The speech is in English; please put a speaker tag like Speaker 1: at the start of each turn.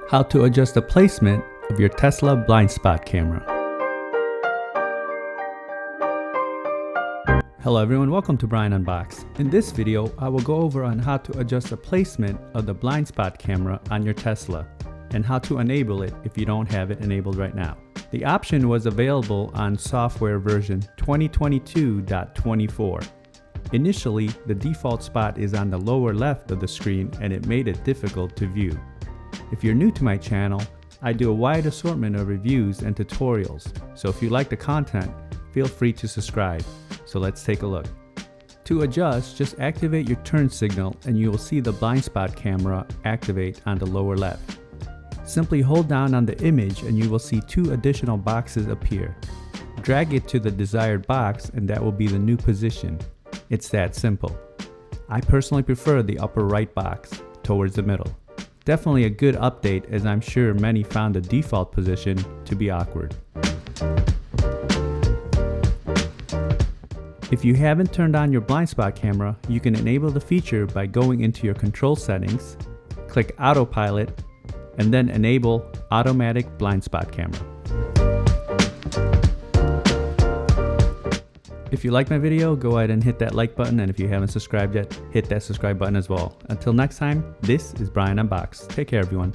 Speaker 1: How to adjust the placement of your Tesla blind spot camera. Hello everyone, welcome to Brian Unboxed. In this video, I will go over on how to adjust the placement of the blind spot camera on your Tesla and how to enable it if you don't have it enabled right now. The option was available on software version 2022.24. Initially, the default spot is on the lower left of the screen and it made it difficult to view. If you're new to my channel, I do a wide assortment of reviews and tutorials, so if you like the content, feel free to subscribe. So let's take a look. To adjust, just activate your turn signal and you will see the blind spot camera activate on the lower left. Simply hold down on the image and you will see two additional boxes appear. Drag it to the desired box and that will be the new position. It's that simple. I personally prefer the upper right box towards the middle. Definitely a good update, as I'm sure many found the default position to be awkward. If you haven't turned on your blind spot camera, you can enable the feature by going into your control settings, click autopilot, and then enable automatic blind spot camera. If you like my video, go ahead and hit that like button, and if you haven't subscribed yet, hit that subscribe button as well. Until next time, this is Brian Unboxed. Take care everyone.